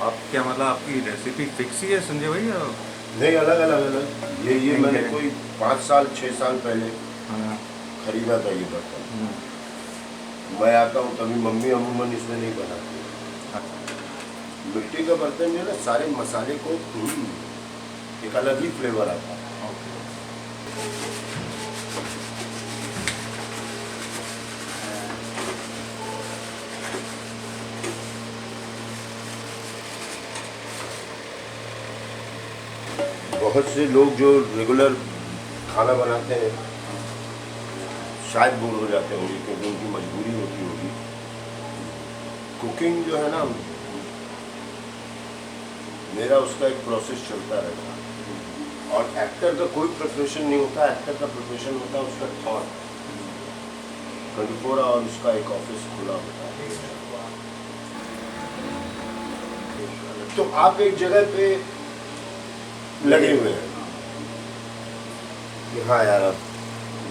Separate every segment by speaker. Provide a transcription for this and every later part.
Speaker 1: आप क्या मतलब आपकी रेसिपी फिक्स ही है संजय भाई या?
Speaker 2: नहीं, अलग अलग अलग। ये
Speaker 1: नहीं
Speaker 2: मैंने
Speaker 1: है।
Speaker 2: कोई 5 साल 6 साल पहले
Speaker 1: हाँ।
Speaker 2: खरीदा था ये बर्तन।
Speaker 1: हम्म।
Speaker 2: मैं आता हूँ तभी मम्मी अमूमन इसमें नहीं बनाती।
Speaker 1: अच्छा।
Speaker 2: मिट्टी का बर्तन जो है ना, सारे मसाले को एक अलग ही फ्लेवर आता है।
Speaker 1: ओके।
Speaker 2: बहुत से लोग जो रेगुलर खाना बनाते हैं शायद बोर हो जाते होंगे क्योंकि उनकी मजबूरी होती होगी। कुकिंग जो है ना, मेरा उसका एक प्रोसेस चलता रहता है। और एक्टर का कोई प्रिपरेशन नहीं होता, एक्टर का प्रिपरेशन होता है उसका थॉट। 24 आवर उसका एक ऑफिस खुला होता है। तो आप एक जगह पे लगे हुए हैं कि हाँ यार, अब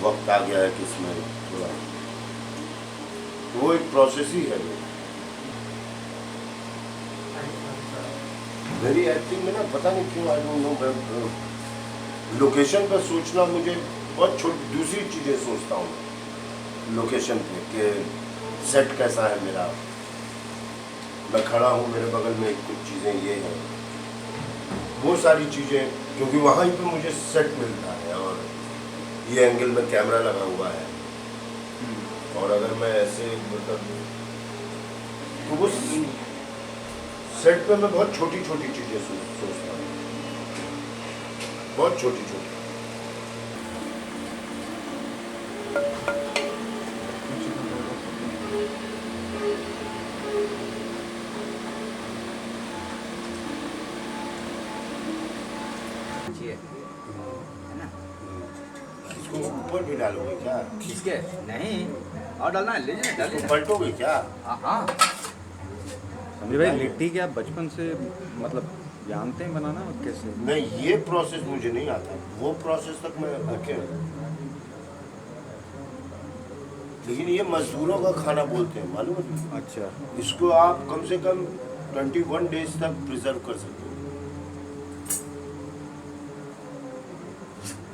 Speaker 2: वक्त आ गया है कि इसमें थोड़ा, वो एक प्रोसेस ही है। मेरी एक्टिंग में ना पता नहीं क्यों, आई डोंट नो, लोकेशन पर सोचना मुझे बहुत छोटी, दूसरी चीज़ें सोचता हूँ लोकेशन पे कि सेट कैसा है मेरा, मैं खड़ा हूँ मेरे बगल में कुछ चीज़ें ये हैं, वो सारी चीज़ें, क्योंकि वहाँ ही पे मुझे सेट मिलता है और ये एंगल में कैमरा लगा हुआ है। और अगर मैं ऐसे मतलब, तो वो सेट पे मैं बहुत छोटी छोटी चीज़ें सोचता हूँ, बहुत छोटी छोटी।
Speaker 3: है ना?
Speaker 2: इसको ऊपर भी डालोगे क्या?
Speaker 3: किसके? नहीं, और डालना है, लीजिए डालिए
Speaker 2: इसको
Speaker 3: ना।
Speaker 2: पलटोगे क्या?
Speaker 3: हाँ।
Speaker 1: संजय भाई लिट्टी क्या बचपन से मतलब जानते हैं बनाना और कैसे?
Speaker 2: नहीं, ये प्रोसेस मुझे नहीं आता, वो प्रोसेस तक मैं रखे। लेकिन ये मजदूरों का खाना बोलते हैं, मालूम है?
Speaker 1: अच्छा।
Speaker 2: इसको आप कम से कम 21 डेज तक प्रिजर्व कर सकते हो।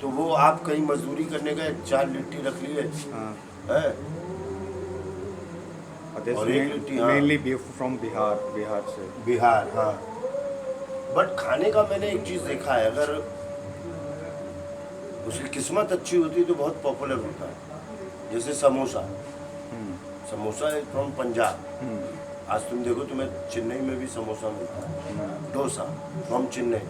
Speaker 2: तो वो आप कहीं मजदूरी करने गए, 4 लिट्टी रख लिए
Speaker 1: हाँ।
Speaker 2: है, और एक लिट्टी, हाँ,
Speaker 1: मेनली फ्रॉम बिहार से।
Speaker 2: बिहार, हाँ। बट खाने का मैंने एक चीज़ देखा है, अगर उसकी किस्मत अच्छी होती है तो बहुत पॉपुलर होता है। जैसे समोसा, समोसा है फ्रॉम पंजाब। आज तुम देखो, तुम्हें चेन्नई में भी समोसा मिलता है, dosa from Chennai.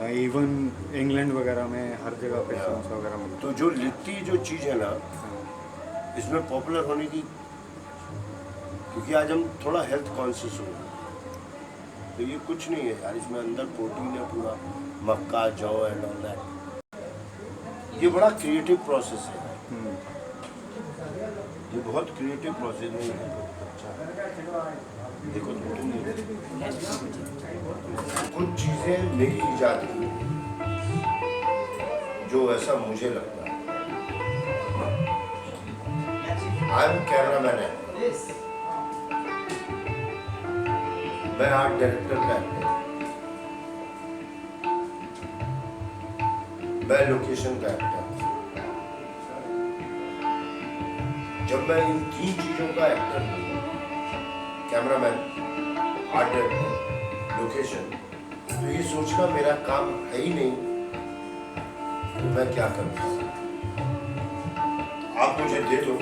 Speaker 1: Even England वगैरह में हर जगह पे समोसा वगैरह मिलता
Speaker 2: तो जो लिट्टी जो चीज़ है ना,
Speaker 1: है।
Speaker 2: इसमें पॉपुलर होने की, क्योंकि आज हम थोड़ा हेल्थ कॉन्शियस हो गए, तो ये कुछ नहीं है यार, इसमें अंदर प्रोटीन है पूरा, मक्का, जौ एंड ऑल दैट। ये बड़ा क्रिएटिव प्रोसेस है, ये बहुत क्रिएटिव प्रोसेस है। अच्छा देखो, तुम कुछ चीज़ें मेरी इजाद की जो ऐसा मुझे लगता है। आई एम कैमरामैन है, मैं आर्ट डायरेक्टर का एक्टर, मैं लोकेशन का एक्टर। जब मैं इन 3 चीजों का एक्टर हूँ, कैमरामैन, आर्ट डायरेक्टर, लोकेशन, तो ये सोचना मेरा काम है ही नहीं कि मैं क्या करूँ। आप मुझे दे दो,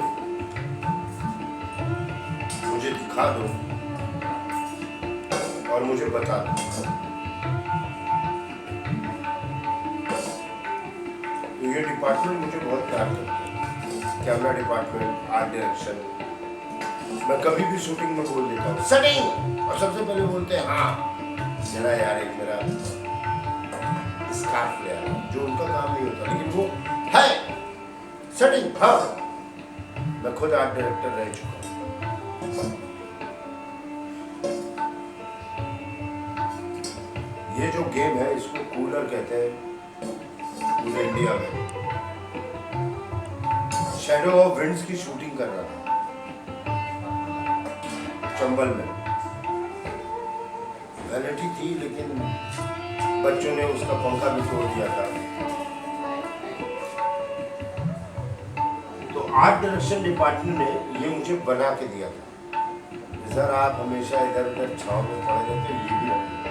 Speaker 2: मुझे दिखा दो और मुझे बता दो। तो ये डिपार्टमेंट मुझे बहुत प्यार करता है, कैमरा डिपार्टमेंट, आर्ट डायरेक्शन। मैं कभी भी शूटिंग में बोल देता हूँ सेटिंग, और सबसे पहले बोलते हैं हाँ जरा यार एक मेरा स्कार्फ ले आना, जो उनका काम नहीं होता, लेकिन वो है सेटिंग। हाँ, मैं खुद आर्ट डायरेक्टर रह चुका हूँ। ये जो गेम है इसको कूलर कहते हैं पूरे इंडिया में। शैडो ऑफ विंड्स की शूटिंग कर रहा था चंबल में, वैनिटी थी, लेकिन बच्चों ने उसका पंखा भी तोड़ दिया था। तो आर्ट डायरेक्शन डिपार्टमेंट ने ये मुझे बना के दिया था। सर आप हमेशा इधर उधर छांव में खड़े रहते, ये भी रखते,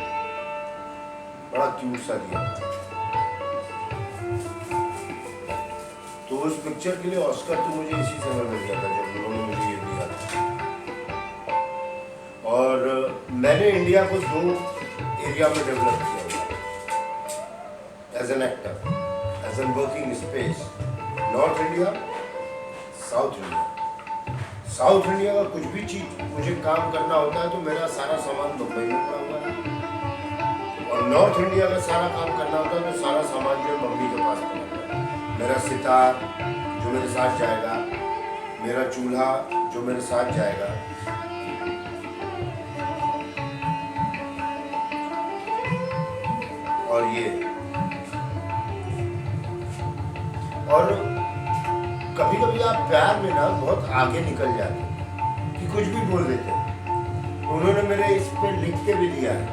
Speaker 2: बड़ा क्यूट सा दिया था। तो उस पिक्चर के लिए ऑस्कर तो मुझे इसी समय मिल गया था जब उन्होंने मुझे ये दिया था। और मैंने इंडिया को 2 एरिया में डेवलप किया as an actor, as an working space. North India, South India. South India का कुछ भी चीज मुझे काम करना होता है तो मेरा सारा सामान मुंबई में पड़ा हुआ है, और नॉर्थ इंडिया का सारा काम करना होता है तो सारा सामान जो है मम्मी के पास पड़ा हुआ है। मेरा सितार जो मेरे साथ जाएगा, मेरा चूल्हा जो मेरे साथ जाएगा, और ये, और कभी कभी आप प्यार में ना बहुत आगे निकल जाते हैं कि कुछ भी बोल देते हैं। उन्होंने मेरे इस पे लिख के भी दिया है,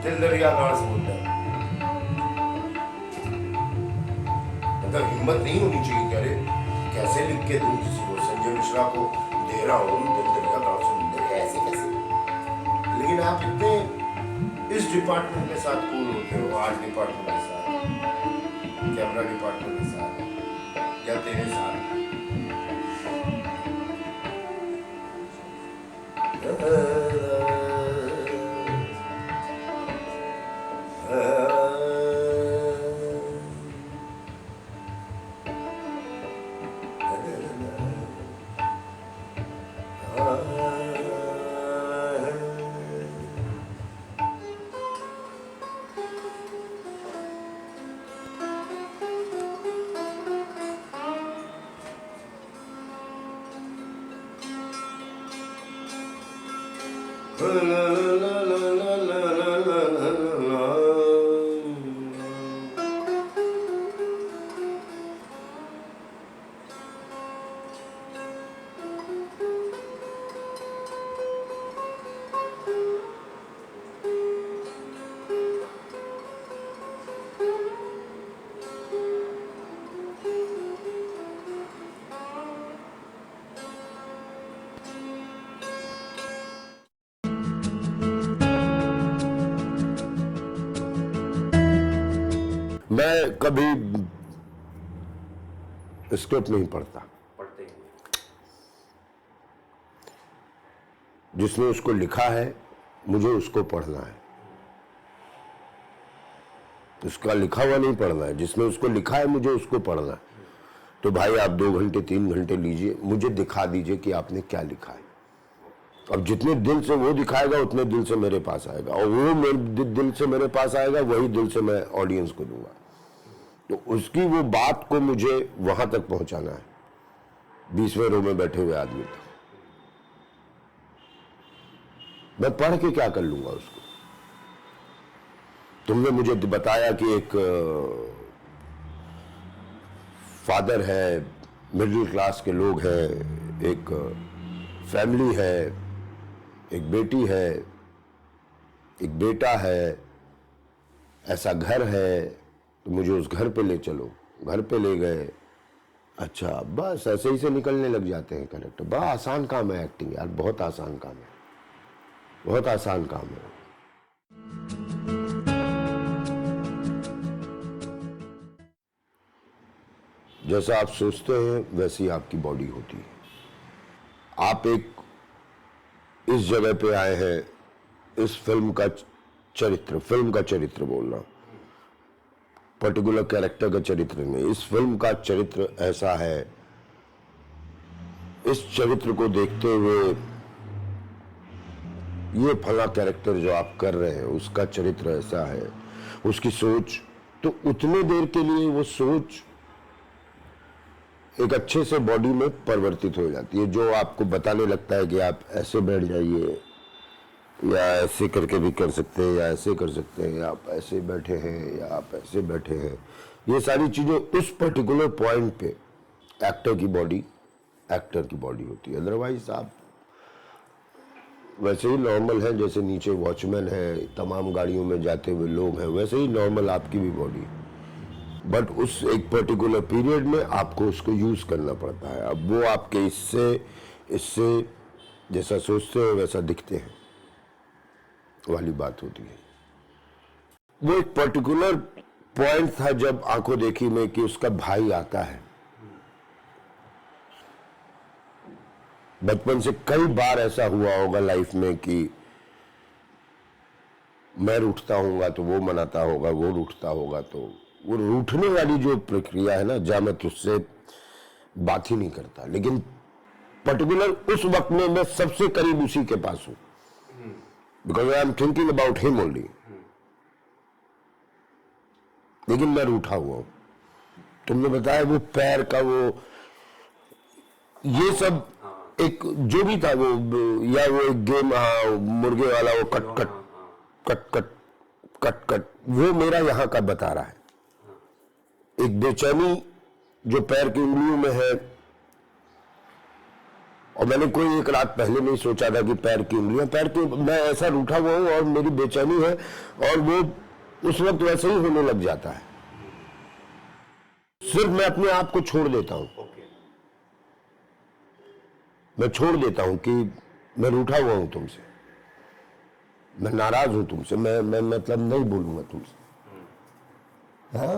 Speaker 2: दिल दरिया गाड़ समुंदर। मतलब हिम्मत नहीं होनी चाहिए कि अरे कैसे लिख के दूं किसी को, संजय मिश्रा को दे रहा हूँ दिल दरिया गाड़ समुंदर, ऐसे कैसे। लेकिन आप इतने इस डिपार्टमेंट के साथ कूल होते हो, आर्ट डिपार्टमेंट के साथ, कैमरा डिपार्टमेंट के साथ, या तेरे साथ। मैं कभी स्क्रिप्ट नहीं पढ़ता, जिसने उसको लिखा है मुझे उसको पढ़ना है। उसका लिखा हुआ नहीं पढ़ना है, जिसने उसको लिखा है मुझे उसको पढ़ना है। तो भाई आप 2 घंटे 3 घंटे लीजिए, मुझे दिखा दीजिए कि आपने क्या लिखा है। अब जितने दिल से वो दिखाएगा उतने दिल से मेरे पास आएगा, और वो मेरे दिल से मेरे पास आएगा, वही दिल से मैं ऑडियंस को दूंगा। तो उसकी वो बात को मुझे वहां तक पहुंचाना है, 20वें रो में बैठे हुए आदमी तक। मैं पढ़ के क्या कर लूंगा उसको। तुमने मुझे बताया कि एक फादर है, मिडिल क्लास के लोग हैं, एक फैमिली है, एक बेटी है, एक बेटा है, ऐसा घर है, तो मुझे उस घर पे ले चलो। घर पे ले गए, अच्छा बस ऐसे ही से निकलने लग जाते हैं कैरेक्टर। बड़ा आसान काम है एक्टिंग यार, बहुत आसान काम है, बहुत आसान काम है। जैसा आप सोचते हैं वैसी आपकी बॉडी होती है। आप एक इस जगह पे आए हैं, इस फिल्म का चरित्र बोलना, पर्टिकुलर कैरेक्टर का चरित्र नहीं, इस फिल्म का चरित्र ऐसा है। इस चरित्र को देखते हुए ये फला कैरेक्टर जो आप कर रहे हैं उसका चरित्र ऐसा है, उसकी सोच, तो उतने देर के लिए वो सोच एक अच्छे से बॉडी में परिवर्तित हो जाती है, जो आपको बताने लगता है कि आप ऐसे बैठ जाइए, या ऐसे करके भी कर सकते हैं, या ऐसे कर सकते हैं, या आप ऐसे बैठे हैं, या आप ऐसे बैठे हैं। ये सारी चीजें उस पर्टिकुलर पॉइंट पे एक्टर की बॉडी होती है। अदरवाइज आप वैसे ही नॉर्मल है, जैसे नीचे वॉचमैन है, तमाम गाड़ियों में जाते हुए लोग हैं, वैसे ही नॉर्मल आपकी भी बॉडी है। बट उस एक पर्टिकुलर पीरियड में आपको उसको यूज करना पड़ता है। अब वो आपके इससे जैसा सोचते हो वैसा दिखते हैं वाली बात होती है। वो एक पर्टिकुलर पॉइंट था जब आंखों देखी में कि उसका भाई आता है। बचपन से कई बार ऐसा हुआ होगा लाइफ में कि मैं रूठता हूँगा तो वो मनाता होगा, वो रूठता होगा तो वो रूठने वाली जो प्रक्रिया है ना, जामत उससे बात ही नहीं करता। लेकिन पर्टिकुलर उस वक्त में मैं सबसे करीब उसी के पास हूं, because I am thinking about him only. लेकिन मैं रूठा हुआ हूं। तुमने बताया वो पैर का वो ये सब एक जो भी था वो, या वो एक गेम, हाँ मुर्गे वाला वो cut cut cut cut cut cut, वो मेरा यहाँ का बता रहा है। एक बेचैनी जो पैर की उंगलियों में है, और मैंने कोई एक रात पहले नहीं सोचा था कि पैर की उंगलियां, पैर की मैं ऐसा रूठा हुआ हूं और मेरी बेचैनी है, और वो उस वक्त वैसे ही होने लग जाता है। सिर्फ मैं अपने आप को छोड़ देता हूं। मैं छोड़ देता हूं कि मैं रूठा हुआ हूं तुमसे, मैं नाराज हूं तुमसे, मैं मतलब नहीं बोलूंगा तुमसे। हाँ,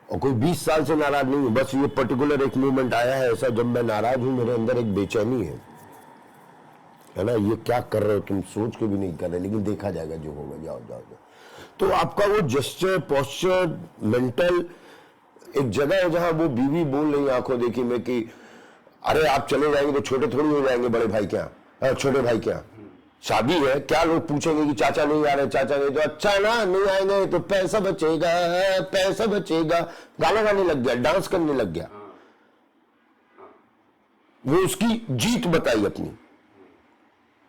Speaker 2: और कोई 20 साल से नाराज नहीं हूं, बस ये पर्टिकुलर एक मूवमेंट आया है ऐसा जब मैं नाराज हूं, मेरे अंदर एक बेचैनी है ना, ये क्या कर रहे हो तुम, सोच के भी नहीं कर रहे, लेकिन देखा जाएगा जो होगा, जाओ जाओ जाओ। तो आपका वो जेस्चर, पोस्चर, मेंटल एक जगह है जहां वो बीवी बोल रही आंखों देखी में कि अरे आप चले जाएंगे तो छोटे थोड़ी हो जाएंगे, बड़े भाई क्या, छोटे भाई क्या, शादी है, क्या लोग पूछेंगे कि चाचा नहीं आ रहे, चाचा नहीं, तो अच्छा ना नहीं आएंगे तो पैसा बचेगा, पैसा बचेगा। गाना गाने लग गया, डांस करने लग गया। वो उसकी जीत बताई अपनी,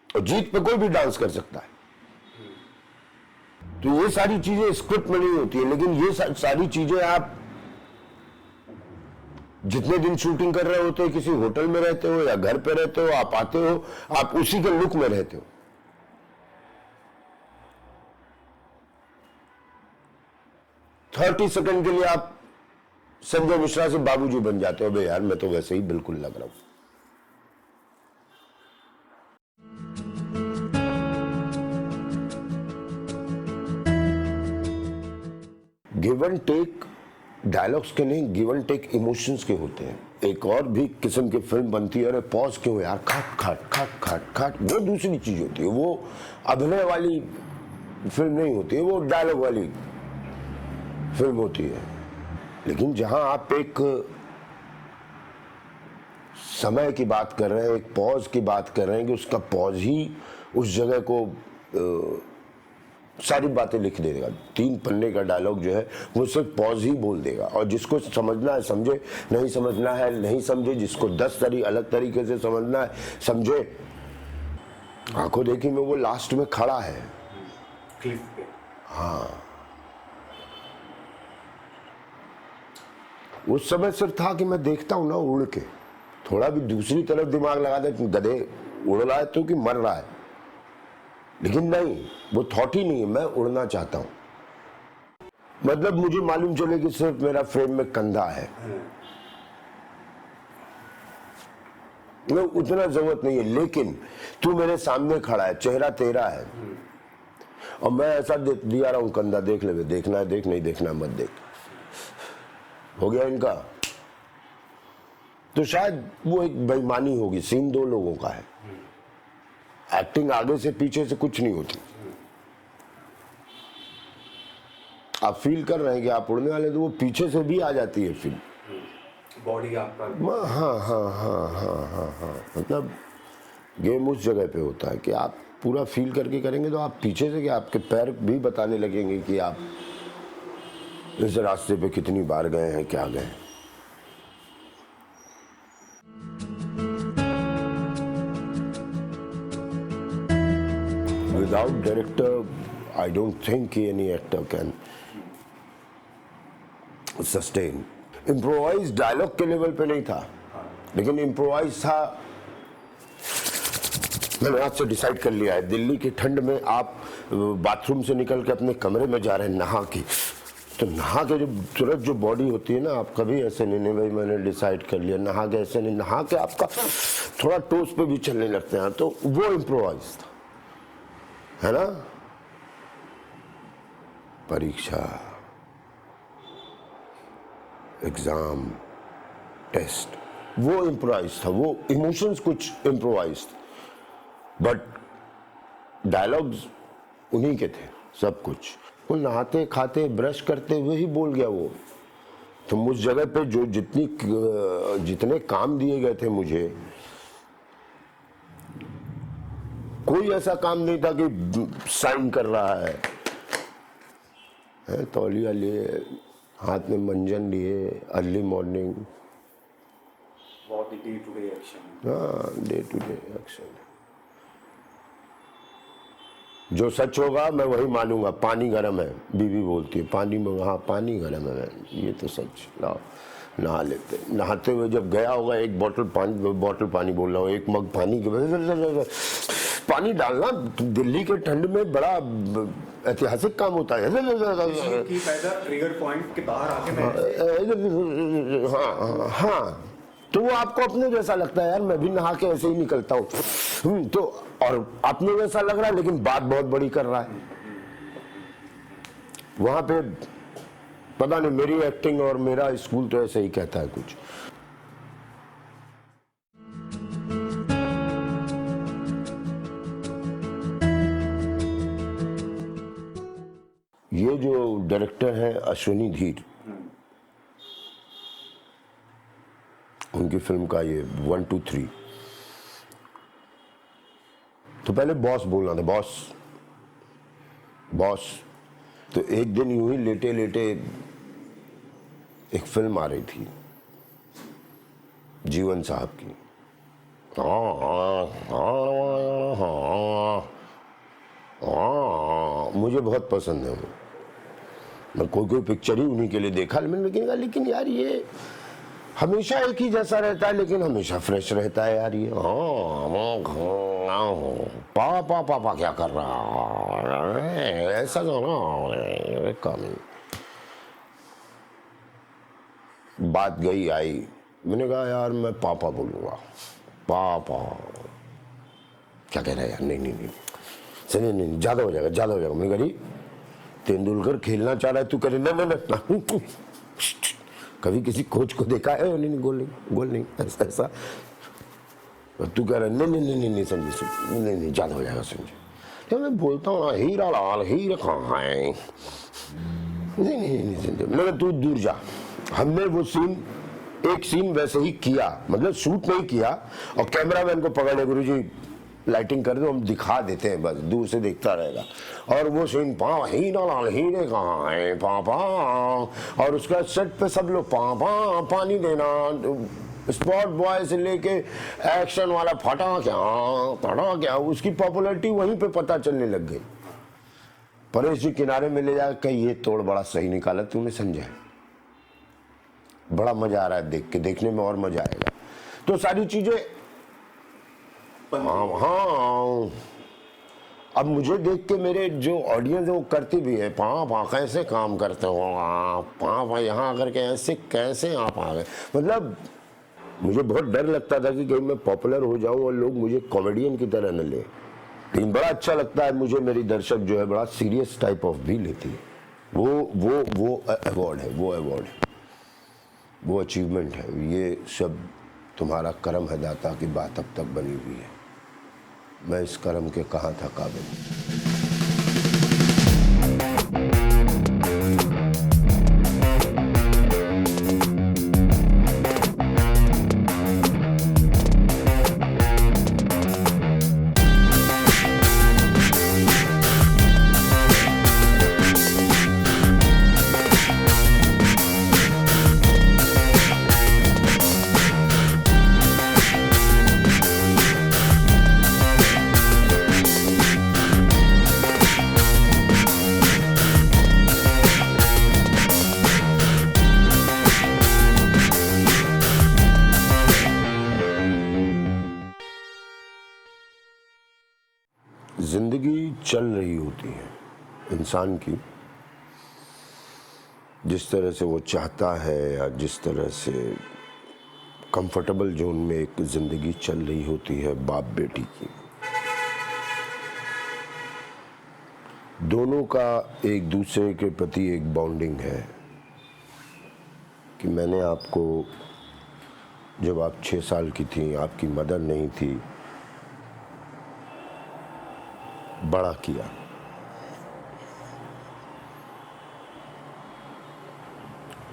Speaker 2: और जीत पे कोई भी डांस कर सकता है। तो ये सारी चीजें स्क्रिप्ट में नहीं होती है, लेकिन ये सारी चीजें आप जितने दिन शूटिंग कर रहे होते हो, किसी होटल में रहते हो या घर पे रहते हो, आप आते हो, आप उसी के लुक में रहते हो। 30 सेकंड के लिए आप संजय मिश्रा से बाबूजी बन जाते हो। बे यार मैं तो वैसे ही बिल्कुल लग रहा हूं। गिव एंड टेक डायलॉग्स के नहीं, गिव एंड टेक इमोशंस के होते हैं। एक और भी किस्म की फिल्म बनती है, अरे पॉज क्यों यार, खाट खाट खाट खाट खाट, वो दूसरी चीज होती है। वो अभिनय वाली फिल्म नहीं होती है, वो डायलॉग वाली फिल्म होती है। लेकिन जहां आप एक समय की बात कर रहे हैं, एक पॉज की बात कर रहे हैं कि उसका पॉज ही उस जगह को सारी बातें लिख देगा। 3 पन्ने का डायलॉग जो है वो सिर्फ पॉज ही बोल देगा, और जिसको समझना है समझे, नहीं समझना है नहीं समझे, जिसको 10 अलग तरीके से समझना है समझे। आंखों देखी में वो लास्ट में खड़ा है
Speaker 1: क्लिफ पे।
Speaker 2: हाँ, उस समय सिर्फ था कि मैं देखता हूं ना उड़ के, थोड़ा भी दूसरी तरफ दिमाग लगा दे, गधे उड़ रहा है तो कि मर रहा है, लेकिन नहीं, वो थॉट ही नहीं है, मैं उड़ना चाहता हूं। मतलब मुझे मालूम चले कि सिर्फ मेरा फ्रेम में कंधा है, मैं उतना जरूरत नहीं है, लेकिन तू मेरे सामने खड़ा है, चेहरा तेरा है, और मैं ऐसा दिया रहा हूं कंधा, देख ले, देखना है देख, नहीं देखना मत देख। हो गया इनका। तो शायद वो एक बेईमानी होगी। सीन 2 लोगों का है, एक्टिंग आगे से पीछे से कुछ नहीं होती। आप फील कर रहे हैं कि आप उड़ने वाले, तो वो पीछे से भी आ जाती है फील,
Speaker 1: बॉडी आपका।
Speaker 2: हाँ हाँ हाँ हाँ हाँ हाँ, मतलब गेम उस जगह पे होता है कि आप पूरा फील करके करेंगे, तो आप पीछे से, कि आपके पैर भी बताने लगेंगे कि आप इस रास्ते पे कितनी बार गए हैं, क्या गए हैं। Without director, I don't think any actor can sustain. Improvise dialogue के लेवल पे नहीं था, लेकिन इम्प्रोवाइज था मैंने आज से डिसाइड कर लिया है, दिल्ली की ठंड में आप बाथरूम से निकल के अपने कमरे में जा रहे हैं नहा के, तो नहा के जो तुरंत जो बॉडी होती है ना, आप कभी ऐसे नहीं भाई मैंने डिसाइड कर लिया, नहा के ऐसे नहीं, नहा के आपका थोड़ा टोस पे भी चलने लगते हैं, तो वो इम्प्रोवाइज था, है ना। परीक्षा, एग्जाम, टेस्ट, वो इम्प्रोवाइज था, वो इमोशंस कुछ इम्प्रोवाइज थे, बट डायलॉग्स उन्हीं के थे सब कुछ। वो नहाते खाते ब्रश करते हुए ही बोल गया वो। तो मुझ जगह पे जो जितने काम दिए गए थे मुझे, कोई ऐसा काम नहीं था कि साइन कर रहा है तौलिया लिए, हाथ में मंजन लिए, अर्ली मॉर्निंग,
Speaker 1: बहुत ही डे टू डे एक्शन।
Speaker 2: हाँ, डे टू डे एक्शन। जो सच होगा मैं वही मानूंगा। पानी गर्म है, बीवी बोलती है पानी में, हाँ पानी गर्म है, ये तो सच। लाओ नहा लेते। नहाते हुए जब गया होगा एक बॉटल पानी बोल रहा हूँ, एक मग पानी के पानी डालना दिल्ली के ठंड में बड़ा ऐतिहासिक काम होता है।
Speaker 1: ट्रिगर पॉइंट के बाहर आके
Speaker 2: हाँ, तो वो आपको अपने जैसा लगता है, यार मैं भी नहा के ऐसे ही निकलता हूँ, तो और अपने जैसा लग रहा है, लेकिन बात बहुत बड़ी कर रहा है। वहां पे पता नहीं, मेरी एक्टिंग और मेरा स्कूल तो ऐसे ही कहता है कुछ। ये जो डायरेक्टर है अश्विनी धीर, उनकी फिल्म का ये 1, 2, 3, तो पहले बॉस बोलना था, बॉस। तो एक दिन यूं ही लेटे लेटे एक फिल्म आ रही थी जीवन साहब की, मुझे बहुत पसंद है वो। मैं कोई पिक्चर ही उन्हीं के लिए देखा, लेकिन यार ये हमेशा एक ही जैसा रहता है, लेकिन हमेशा फ्रेश रहता है यार ये। पापा क्या कर रहा है, ऐसा काम ही। बात गई आई, मैंने कहा यार मैं पापा बोलूंगा। पापा क्या कह रहा है यार, नहीं सही नहीं, ज्यादा हो जाएगा। मैं कह रही तेंदुलकर खेलना चाह रहा है, तू करे ना। कभी किसी कोच को देखा है? नहीं, गोल नहीं ऐसा। तू कह रहा नहीं संजय, नहीं ज्यादा हो जाएगा संजय। जब मैं बोलता हूँ ना हीरा लाल, हीरा कहाँ है, नहीं संजय, मैं तू दूर जा। हमने वो एक सीन वैसे ही किया, मतलब शूट नहीं किया, और कैमरामैन को पकड़े, गुरुजी लाइटिंग कर दो, हम दिखा देते हैं, बस दूर से देखता रहेगा। और वो सीन हीरा लाल हीरे कहाँ है पापा, और उसका सेट पे सब लोग पापा पानी देना, स्पॉट बॉय से लेके एक्शन वाला फटा क्या, उसकी पॉपुलैरिटी वहीं पे पता चलने लग गई। परेश जी किनारे में ले जाकर कहीं ये तोड़ बड़ा सही निकाला तूने संजय, बड़ा मजा आ रहा है देख के, देखने में और मजा आएगा। तो सारी चीजें हाँ, अब मुझे देख के मेरे जो ऑडियंस है वो करती भी है, पापा कैसे काम करते हो आप, पापा यहाँ आकर के ऐसे कैसे आप आ गए। मतलब मुझे बहुत डर लगता था कि कहीं मैं पॉपुलर हो जाऊं और लोग मुझे कॉमेडियन की तरह न ले, लेकिन बड़ा अच्छा लगता है मुझे, मेरी दर्शक जो है बड़ा सीरियस टाइप ऑफ भी लेती है। वो अवार्ड है, वो अचीवमेंट है। ये सब तुम्हारा कर्म है दाता की बात अब तक बनी हुई है। मैं इस कर्म के कहाँ था काबिल। ज़िंदगी चल रही होती है इंसान की, जिस तरह से वो चाहता है या जिस तरह से कंफर्टेबल जोन में एक ज़िंदगी चल रही होती है बाप बेटी की। दोनों का एक दूसरे के प्रति एक बॉन्डिंग है कि मैंने आपको, जब आप 6 साल की थी, आपकी मदर नहीं थी, बड़ा किया।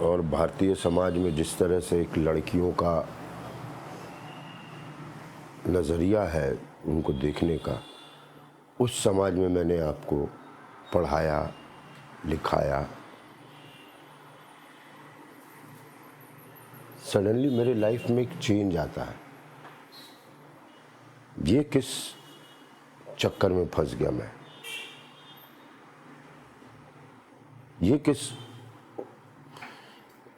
Speaker 2: और भारतीय समाज में जिस तरह से एक लड़कियों का नज़रिया है उनको देखने का, उस समाज में मैंने आपको पढ़ाया, लिखाया। सडनली मेरे लाइफ में एक चेंज आता है। ये किस चक्कर में फंस गया मैं, ये किस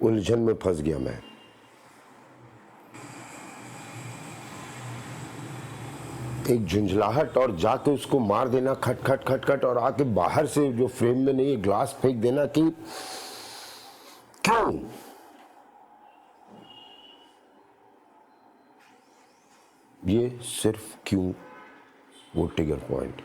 Speaker 2: उलझन में फंस गया मैं। एक झुंझलाहट और जाके उसको मार देना खट खट खट खट, और आके बाहर से जो फ्रेम में नहीं, ग्लास फेंक देना कि क्यों। ये सिर्फ क्यों, वो ट्रिगर पॉइंट।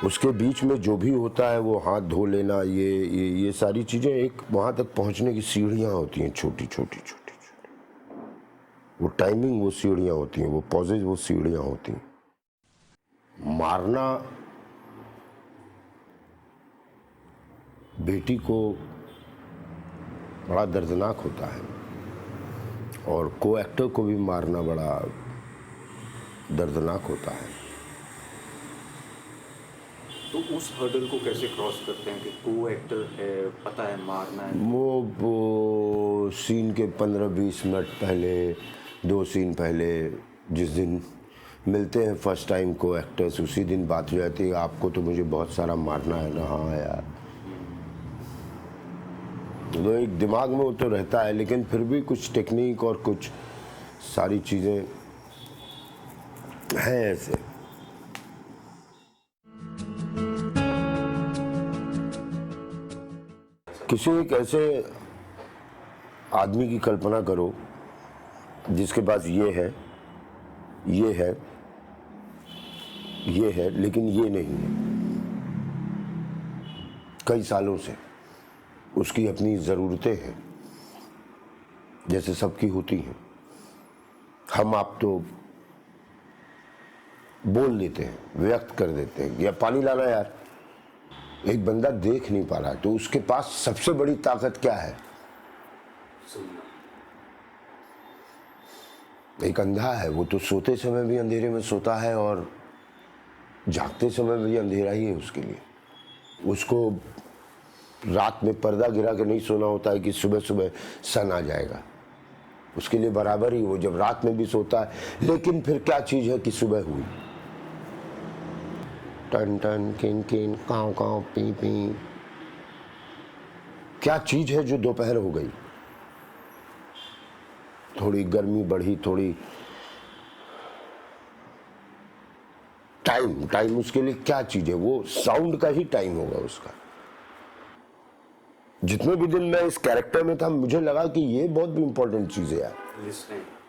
Speaker 2: उसके बीच में जो भी होता है, वो हाथ धो लेना, ये सारी चीजें एक वहां तक पहुंचने की सीढ़ियां होती हैं, छोटी छोटी छोटी छोटी। वो टाइमिंग, वो सीढ़ियां होती हैं, वो पॉजेज, वो सीढ़ियां होती हैं। मारना बेटी को बड़ा दर्दनाक होता है, और को एक्टर को भी मारना बड़ा दर्दनाक होता है।
Speaker 1: तो उस हर्डल को कैसे क्रॉस करते हैं कि को एक्टर है, पता है मारना है?
Speaker 2: वो सीन के 15-20 मिनट पहले, 2 सीन पहले, जिस दिन मिलते हैं फर्स्ट टाइम को एक्टर्स, उसी दिन बात हो जाती है, आपको तो मुझे बहुत सारा मारना है ना। हाँ यार, तो एक दिमाग में वो तो रहता है, लेकिन फिर भी कुछ टेक्निक और कुछ सारी चीज़ें हैं ऐसे। किसी एक ऐसे आदमी की कल्पना करो जिसके पास ये है, ये है, ये है, लेकिन ये नहीं है। कई सालों से उसकी अपनी ज़रूरतें हैं, जैसे सबकी होती हैं। हम आप तो बोल देते हैं, व्यक्त कर देते हैं, या पानी लाना यार। एक बंदा देख नहीं पा रहा है, तो उसके पास सबसे बड़ी ताकत क्या है? एक अंधा है, वो तो सोते समय भी अंधेरे में सोता है और जागते समय भी अंधेरा ही है उसके लिए। उसको रात में पर्दा गिरा के नहीं सोना होता है कि सुबह सुबह सन आ जाएगा। उसके लिए बराबर ही वो जब रात में भी सोता है। लेकिन फिर क्या चीज़ है कि सुबह हुई, टन टन किन किन काँव काँव पी पी, क्या चीज़ है जो दोपहर हो गई, थोड़ी गर्मी बढ़ी, थोड़ी टाइम उसके लिए क्या चीज़ है? वो साउंड का ही टाइम होगा उसका। जितने भी दिन मैं इस कैरेक्टर में था, मुझे लगा कि ये बहुत भी इंपॉर्टेंट चीज़ है यार।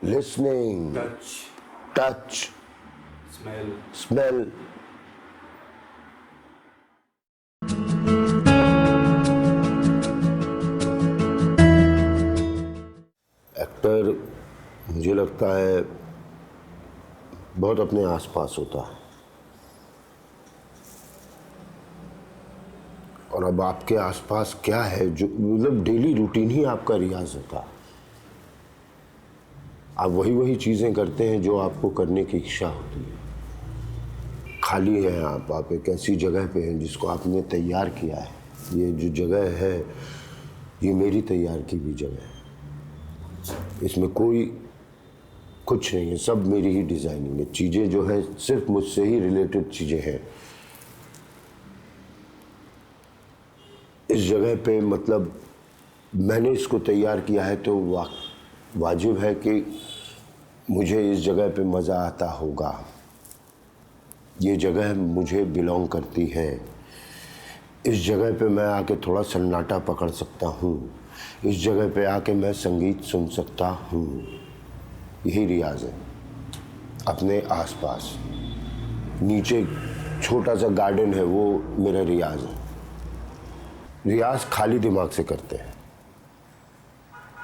Speaker 2: Listening, touch, smell. एक्टर मुझे लगता है बहुत अपने आसपास होता है, और अब आपके आसपास क्या है, जो मतलब डेली रूटीन ही आपका रियाज होता है। आप वही चीज़ें करते हैं जो आपको करने की इच्छा होती है। खाली हैं आप एक ऐसी जगह पे हैं जिसको आपने तैयार किया है। ये जो जगह है, ये मेरी तैयार की हुई जगह है। इसमें कोई कुछ नहीं है, सब मेरी ही डिज़ाइनिंग है। चीज़ें जो है सिर्फ मुझसे ही रिलेटेड चीज़ें हैं। इस जगह पे मतलब मैंने इसको तैयार किया है, तो वाजिब है कि मुझे इस जगह पे मज़ा आता होगा। ये जगह मुझे बिलोंग करती है, इस जगह पे मैं आके थोड़ा सन्नाटा पकड़ सकता हूँ, इस जगह पे आके मैं संगीत सुन सकता हूँ। यही रियाज है। अपने आसपास नीचे छोटा सा गार्डन है, वो मेरा रियाज है। रियाज खाली दिमाग से करते हैं,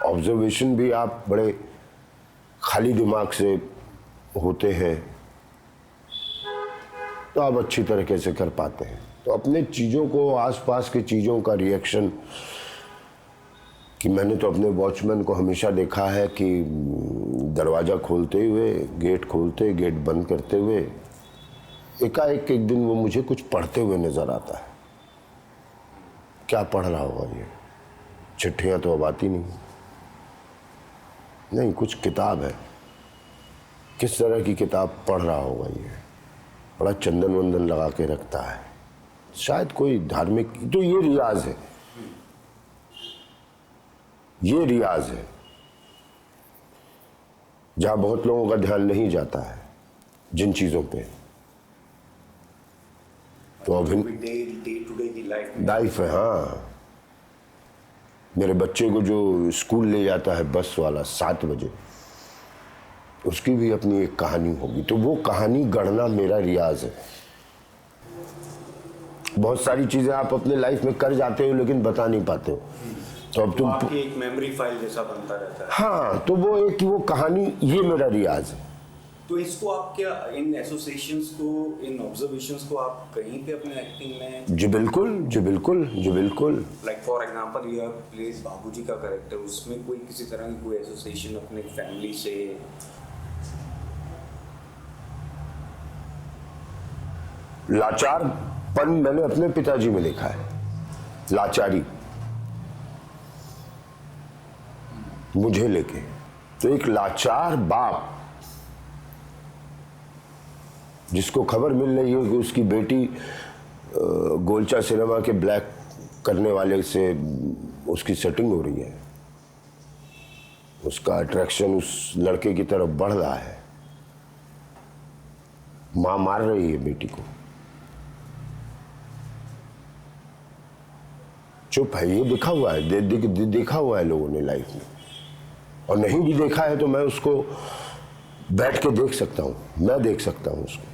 Speaker 2: ऑब्जर्वेशन भी आप बड़े खाली दिमाग से होते हैं तो आप अच्छी तरीके से कर पाते हैं। तो अपने चीज़ों को, आसपास की चीज़ों का रिएक्शन, कि मैंने तो अपने वॉचमैन को हमेशा देखा है कि दरवाज़ा खोलते हुए, गेट खोलते, गेट बंद करते हुए, एकाएक एक दिन वो मुझे कुछ पढ़ते हुए नज़र आता है। क्या पढ़ रहा होगा ये? चिट्ठियाँ तो अब आती नहीं, कुछ किताब है। किस तरह की किताब पढ़ रहा होगा ये? बड़ा चंदन वंदन लगा के रखता है, शायद कोई धार्मिक। तो ये रियाज है, ये रियाज है जहां बहुत लोगों का ध्यान नहीं जाता है जिन चीजों पे। तो अभी
Speaker 1: डे टू डे की
Speaker 2: लाइफ है। हाँ, मेरे बच्चे को जो स्कूल ले जाता है बस वाला 7 बजे, उसकी भी अपनी एक कहानी होगी। तो वो कहानी गढ़ना मेरा रियाज है। बहुत सारी चीजें आप अपने लाइफ में कर जाते हो लेकिन बता नहीं पाते हो, तो अब तुम
Speaker 1: आपकी एक मेमोरी फाइल जैसा बनता रहता है।
Speaker 2: हाँ, तो वो एक कि वो कहानी, ये मेरा रियाज है।
Speaker 1: तो इसको आप क्या इन एसोसिएशंस को, इन ऑब्जर्वेशंस को आप कहीं पे अपने एक्टिंग में?
Speaker 2: जी बिल्कुल, जी बिल्कुल, जी बिल्कुल।
Speaker 1: Like for example you have place बाबूजी का कैरेक्टर, उसमें कोई किसी तरह की कोई एसोसिएशन अपने फैमिली से?
Speaker 2: लाचारपन मैंने अपने पिताजी में देखा है, लाचारी मुझे लेके। तो एक लाचार बाप जिसको खबर मिल रही है कि उसकी बेटी गोलचा सिनेमा के ब्लैक करने वाले से उसकी सेटिंग हो रही है, उसका अट्रैक्शन उस लड़के की तरफ बढ़ रहा है, मां मार रही है बेटी को। चुप है, ये देखा हुआ है, देखा हुआ है लोगों ने लाइफ में। और नहीं भी देखा है तो मैं उसको बैठ के देख सकता हूं, मैं देख सकता हूं उसको।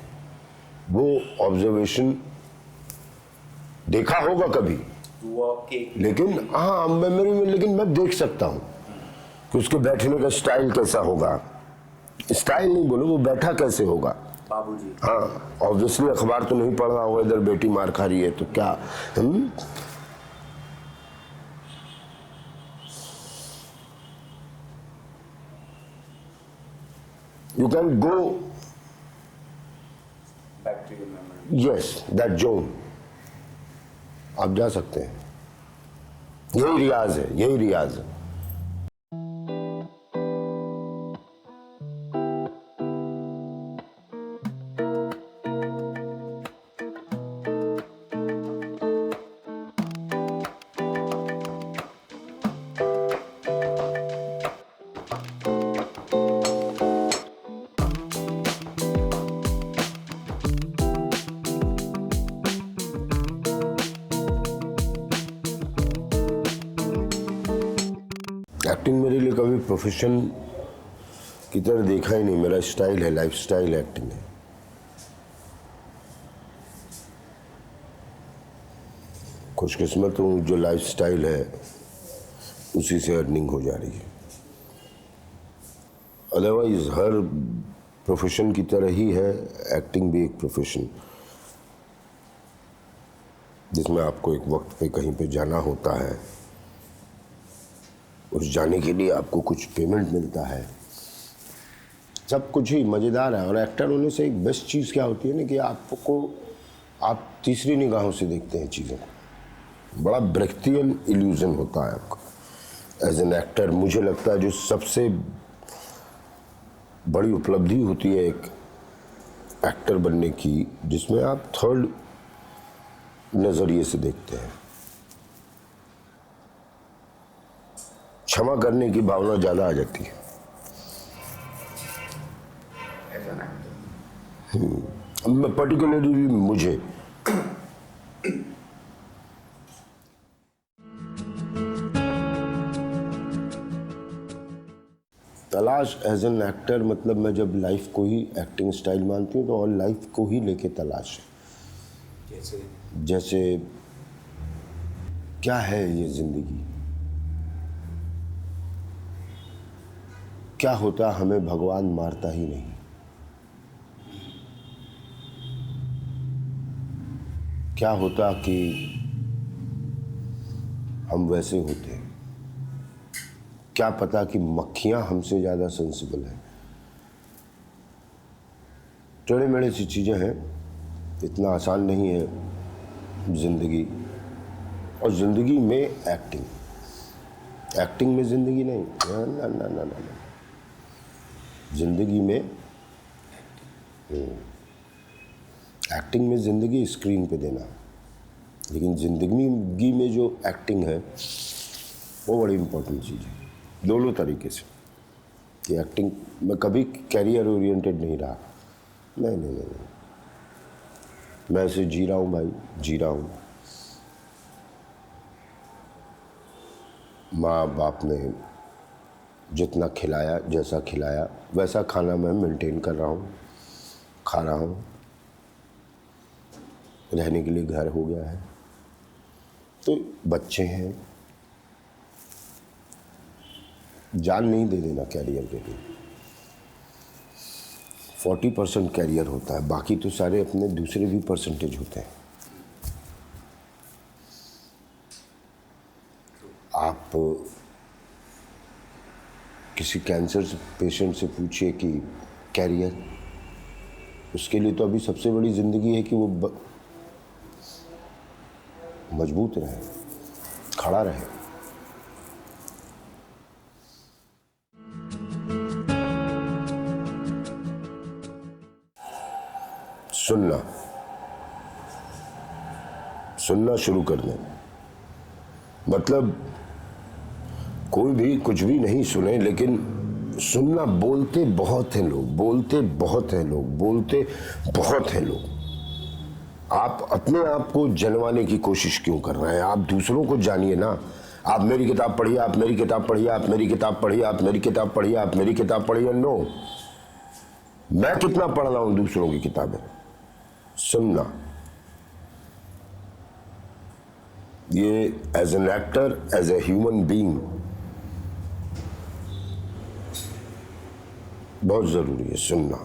Speaker 2: वो ऑब्जर्वेशन देखा होगा कभी, लेकिन हाँ मेमोरी में, लेकिन मैं देख सकता हूं कि उसके बैठने का स्टाइल कैसा होगा। स्टाइल नहीं बोलो, वो बैठा कैसे होगा
Speaker 1: बाबूजी।
Speaker 2: हाँ, ऑब्वियसली अखबार तो नहीं पढ़ रहा होगा, इधर बेटी मार खा रही है तो क्या। You can go
Speaker 1: back to your memory.
Speaker 2: yes that zone, आप जा सकते हैं। यही रियाज है, यही रियाज है। एक्टिंग मेरे लिए कभी प्रोफेशन की तरह देखा ही नहीं, मेरा स्टाइल है, लाइफ स्टाइल एक्टिंग है। खुशकिस्मत हूँ जो लाइफ स्टाइल है उसी से अर्निंग हो जा रही है। अदरवाइज हर प्रोफेशन की तरह ही है एक्टिंग भी एक प्रोफेशन, जिसमें आपको एक वक्त पे कहीं पे जाना होता है, उस जाने के लिए आपको कुछ पेमेंट मिलता है, सब कुछ ही मज़ेदार है। और एक्टर होने से एक बेस्ट चीज़ क्या होती है ना कि आपको, आप तीसरी निगाहों से देखते हैं चीज़ों को, बड़ा ब्रेक्टियन इल्यूजन होता है आपका एज एन एक्टर। मुझे लगता है जो सबसे बड़ी उपलब्धि होती है एक एक्टर बनने की, जिसमें आप थर्ड नज़रिए से देखते हैं, क्षमा करने की भावना ज़्यादा आ जाती है। पर्टिकुलरली मुझे तलाश एज एन एक्टर, मतलब मैं जब लाइफ को ही एक्टिंग स्टाइल मानती हूँ तो और लाइफ को ही लेके तलाश है। जैसे क्या है ये जिंदगी, क्या होता हमें भगवान मारता ही नहीं, क्या होता कि हम वैसे होते, क्या पता कि मक्खियां हमसे ज्यादा सेंसिबल हैं। टेढ़े मेढ़े सी चीजें हैं, इतना आसान नहीं है जिंदगी। और जिंदगी में एक्टिंग, एक्टिंग में जिंदगी नहीं, ना ना ना ना ना, जिंदगी में एक्टिंग में जिंदगी स्क्रीन पे देना, लेकिन जिंदगी में जो एक्टिंग है वो बड़ी इंपॉर्टेंट चीज़ है। दोनों तरीके से कि एक्टिंग में कभी कैरियर ओरिएंटेड नहीं रहा, नहीं नहीं नहीं, नहीं। मैं ऐसे जी रहा हूँ भाई, जी रहा हूँ। माँ बाप ने जितना खिलाया, जैसा खिलाया वैसा खाना मैं मेंटेन कर रहा हूँ, खा रहा हूँ। रहने के लिए घर हो गया है, तो बच्चे हैं, जान नहीं दे देना कैरियर के लिए। 40% कैरियर होता है, बाकी तो सारे अपने दूसरे भी परसेंटेज होते हैं। आप किसी कैंसर पेशेंट से पूछिए कि कैरियर, उसके लिए तो अभी सबसे बड़ी जिंदगी है कि वो मजबूत रहे, खड़ा रहे। सुनना, सुनना शुरू कर दें, मतलब कोई भी कुछ भी नहीं सुने, लेकिन सुनना। बोलते बहुत हैं लोग, बोलते बहुत हैं लोग, बोलते बहुत हैं लोग। आप अपने आप को जनवाने की कोशिश क्यों कर रहे हैं? आप दूसरों को जानिए ना। आप मेरी किताब पढ़िए, आप मेरी किताब पढ़िए, आप मेरी किताब पढ़िए, आप मेरी किताब पढ़िए, आप मेरी किताब पढ़िए। नो, मैं कितना पढ़ रहा हूं दूसरों की किताबें? सुनना, ये as an actor, as a human being बहुत जरूरी है सुनना।